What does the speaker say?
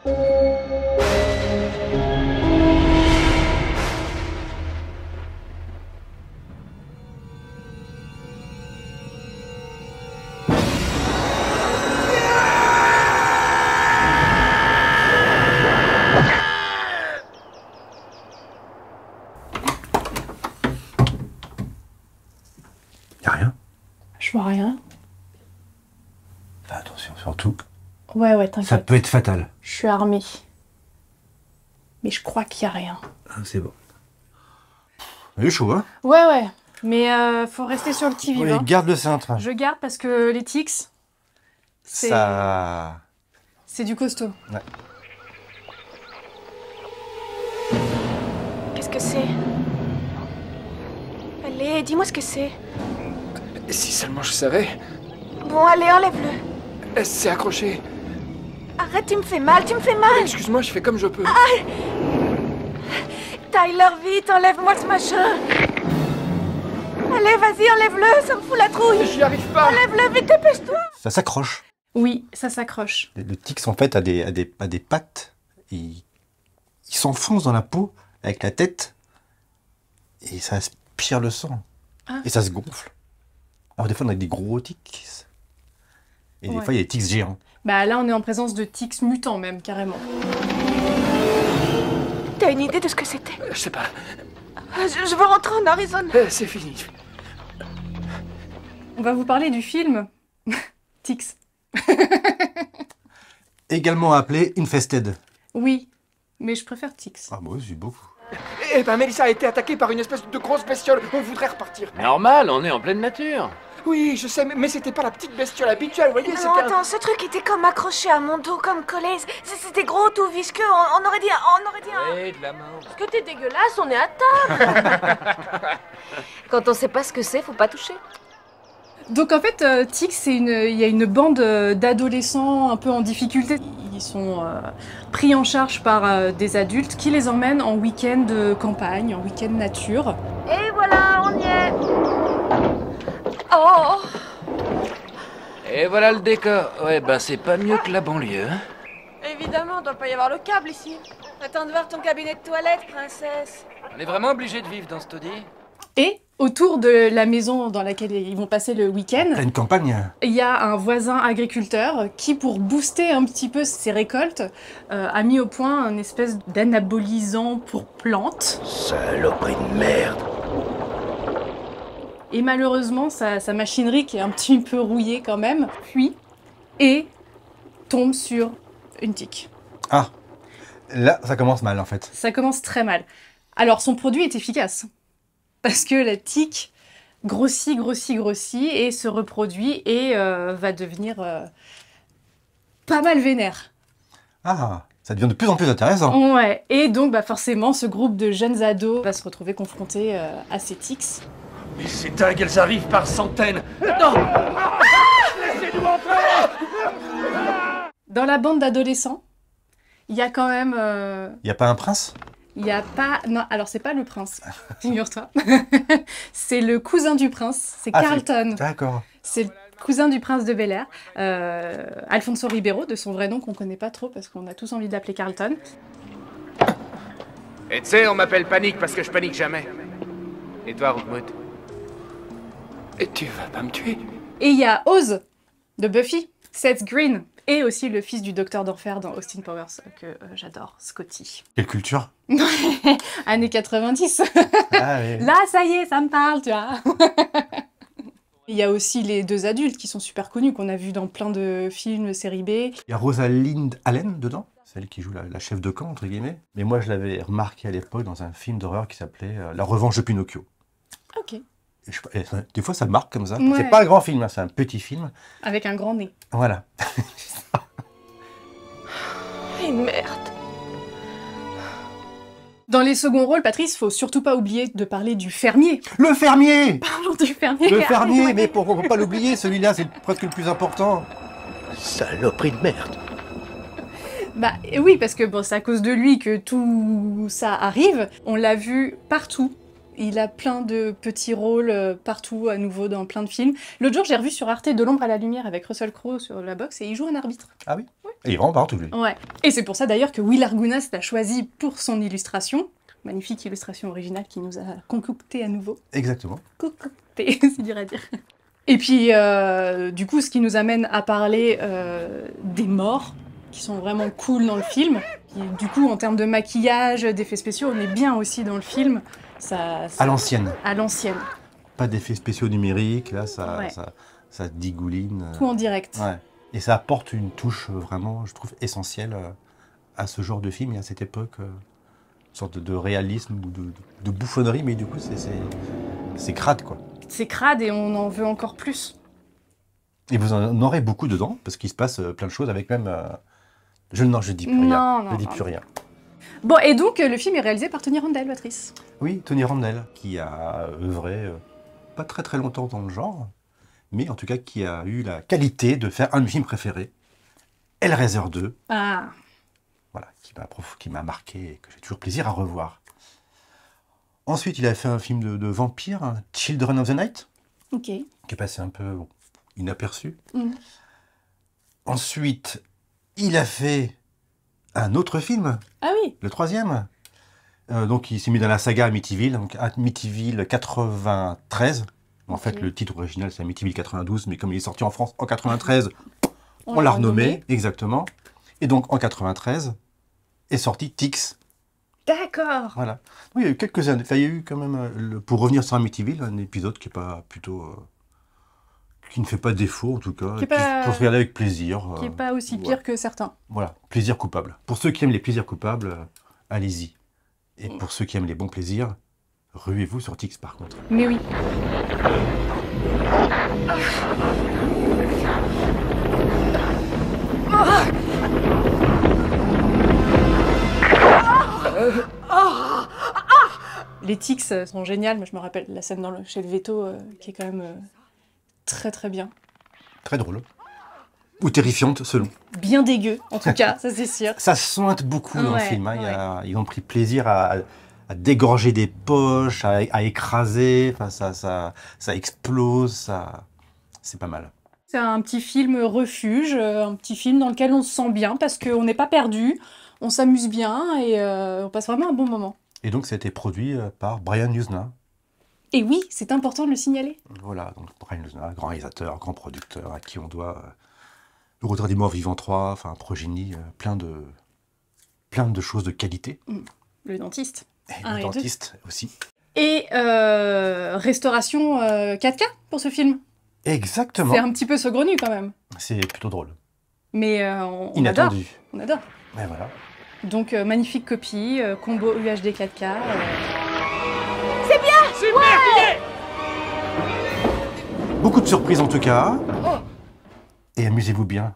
Y'a rien? Je vois rien. Fais attention, surtout. Ouais, t'inquiète. Ça peut être fatal. Je suis armée. Mais je crois qu'il y a rien. Ah, c'est bon. Il est chaud, hein? Ouais. Mais faut rester sur le qui-vive. Oui, hein. garde le cintre. Je garde parce que les tics, Ça... c'est du costaud. Ouais. Qu'est-ce que c'est? Allez, dis-moi ce que c'est. Si seulement je savais. Bon, allez, enlève-le. C'est accroché. Arrête, tu me fais mal. Excuse-moi, je fais comme je peux. Tyler, vite, enlève-moi ce machin. Allez, vas-y, enlève-le, ça me fout la trouille. J'y arrive pas. Enlève-le, vite, dépêche-toi. Ça s'accroche. Oui, ça s'accroche. Le tic en fait a des pattes. Il s'enfonce dans la peau avec la tête et ça aspire le sang. Ah. Et ça se gonfle. Alors des fois on a des gros tics. Et des Ouais. fois il y a des tics géants. Bah là, on est en présence de tics mutants même, carrément. T'as une idée de ce que c'était? Je sais pas. Je veux rentrer en Arizona. C'est fini. On va vous parler du film Tics. Également appelé Infested. Oui, mais je préfère Tics. Ah moi aussi beaucoup. Eh ben, Mélissa a été attaquée par une espèce de grosse bestiole. On voudrait repartir. Normal, on est en pleine nature. Oui, je sais, mais c'était pas la petite bestiole habituelle, vous voyez, Non, c'était un... attends, ce truc était comme accroché à mon dos, comme collé. C'était gros, tout visqueux. On aurait dit un... Et de la mort. Parce que t'es dégueulasse, on est à table. Quand on sait pas ce que c'est, faut pas toucher. Donc en fait, Tics, il y a une bande d'adolescents un peu en difficulté. Ils sont pris en charge par des adultes qui les emmènent en week-end campagne, en week-end nature. Et voilà, on y est. Oh. Et voilà le décor. Ouais, ben c'est pas mieux que la banlieue. Hein. Évidemment, doit pas y avoir le câble ici. Attends de voir ton cabinet de toilette, princesse. On est vraiment obligé de vivre dans ce taudis. Et autour de la maison dans laquelle ils vont passer le week-end, Pleine campagne. il y a un voisin agriculteur qui, pour booster un petit peu ses récoltes, a mis au point un espèce d'anabolisant pour plantes. Saloperie de merde. Et malheureusement, sa machinerie, qui est un petit peu rouillée quand même, fuit et tombe sur une tique. Ah, là ça commence mal en fait. Ça commence très mal. Alors, son produit est efficace. Parce que la tique grossit et se reproduit et va devenir pas mal vénère. Ah, ça devient de plus en plus intéressant. Ouais. Et donc, bah, forcément, ce groupe de jeunes ados va se retrouver confronté à ces tics. Mais c'est dingue, elles arrivent par centaines. Non. Laissez-nous entrer. Dans la bande d'adolescents, il y a quand même... Il n'y a pas un prince? Il n'y a pas... Non, alors c'est pas le prince, figure-toi. C'est le cousin du prince, c'est Carlton. D'accord. C'est le cousin du prince de Bel-Air, Alfonso Ribeiro, de son vrai nom qu'on connaît pas trop parce qu'on a tous envie d'appeler Carlton. Et tu sais, on m'appelle Panique parce que je panique jamais. Et toi, Roukmout? Et tu vas pas me tuer? Et il y a Oz, de Buffy, Seth Green, et aussi le fils du docteur d'enfer dans Austin Powers, que j'adore, Scotty. Quelle culture? Années 90. Ah, oui. Là, ça y est, ça me parle, tu vois. Il y a aussi les deux adultes qui sont super connus, qu'on a vus dans plein de films, séries B. Il y a Rosalind Allen dedans, celle qui joue la chef de camp, entre guillemets. Mais moi, je l'avais remarqué à l'époque dans un film d'horreur qui s'appelait La Revanche de Pinocchio. Ok. Et des fois, ça marque comme ça. Ouais. C'est pas un grand film, hein, c'est un petit film. Avec un grand nez. Voilà. Et merde. Dans les seconds rôles, Patrice, faut surtout pas oublier de parler du fermier. Le fermier! Parlons du fermier. Le fermier, mais faut pas l'oublier, celui-là, c'est presque le plus important. Saloperie de merde. Bah oui, parce que bon, c'est à cause de lui que tout ça arrive. On l'a vu partout. Il a plein de petits rôles partout, à nouveau, dans plein de films. L'autre jour, j'ai revu sur Arte De l'ombre à la lumière avec Russell Crowe sur la boxe et il joue un arbitre. Ah oui. Et il est vraiment partout, lui. Ouais. Et c'est pour ça d'ailleurs que Will Argunas l'a choisi pour son illustration. Magnifique illustration originale qui nous a concocté à nouveau. Exactement. Concocté, c'est dur à dire. Et puis, du coup, ce qui nous amène à parler des morts, qui sont vraiment cool dans le film. Et du coup, en termes de maquillage, d'effets spéciaux, on est bien aussi dans le film. À l'ancienne. À l'ancienne. Pas d'effets spéciaux numériques, là, Ouais. ça digouline. Tout en direct. Ouais. Et ça apporte une touche vraiment, je trouve, essentielle à ce genre de film et à cette époque. Une sorte de réalisme ou de bouffonnerie, mais du coup, c'est crade, quoi. C'est crade et on en veut encore plus. Et vous en aurez beaucoup dedans, parce qu'il se passe plein de choses avec même... je dis plus rien. Non, Je dis non. plus rien. Bon, et donc, le film est réalisé par Tony Randall, Patrice. Oui, Tony Randall, qui a œuvré pas très très longtemps dans le genre, mais en tout cas qui a eu la qualité de faire un de mes films préférés, Hellraiser 2, Ah, voilà, qui m'a marqué et que j'ai toujours plaisir à revoir. Ensuite, il a fait un film de vampire, hein, Children of the Night, ok. qui est passé un peu inaperçu. Mhm. Ensuite, il a fait un autre film, Ah oui, le troisième. Donc, il s'est mis dans la saga Amityville, donc Amityville 93. En Ok. fait, le titre original, c'est Amityville 92, mais comme il est sorti en France en 93, on l'a l'a renommé, exactement. Et donc, en 93, est sorti Tix. D'accord. Voilà. Oui, il y a eu quelques années. Enfin, il y a eu quand même, pour revenir sur Amityville, un épisode qui est pas plutôt... qui ne fait pas défaut, en tout cas. Qui est pas- faut se regarder avec plaisir. Qui est pas aussi ouais. pire que certains. Voilà, plaisir coupable. Pour ceux qui aiment les plaisirs coupables, allez-y. Et pour ceux qui aiment les bons plaisirs, ruez-vous sur Tix par contre. Mais oui. Les tics sont géniales, mais je me rappelle la scène chez le veto qui est quand même très très bien. Très drôle. Ou terrifiante, selon. Bien dégueu, en tout cas, ça c'est sûr. Ça sointe beaucoup dans le Ouais, film. Hein. Ils ont pris plaisir à dégorger des poches, à écraser. Enfin, ça explose. C'est pas mal. C'est un petit film refuge, un petit film dans lequel on se sent bien parce qu'on n'est pas perdu, on s'amuse bien et on passe vraiment un bon moment. Et donc, ça a été produit par Brian Yuzna. Et oui, c'est important de le signaler. Voilà, donc Brian Yuzna, grand réalisateur, grand producteur, à qui on doit Le Retour des Morts Vivants 3, enfin, Progénie, plein de choses de qualité. Le dentiste. Et Un le et deux. dentiste aussi. Et restauration 4K pour ce film. Exactement. C'est un petit peu saugrenu quand même. C'est plutôt drôle. Mais on adore. Inattendu. On adore. Mais voilà. Donc magnifique copie, combo UHD 4K. Beaucoup de surprises en tout cas. Et amusez-vous bien.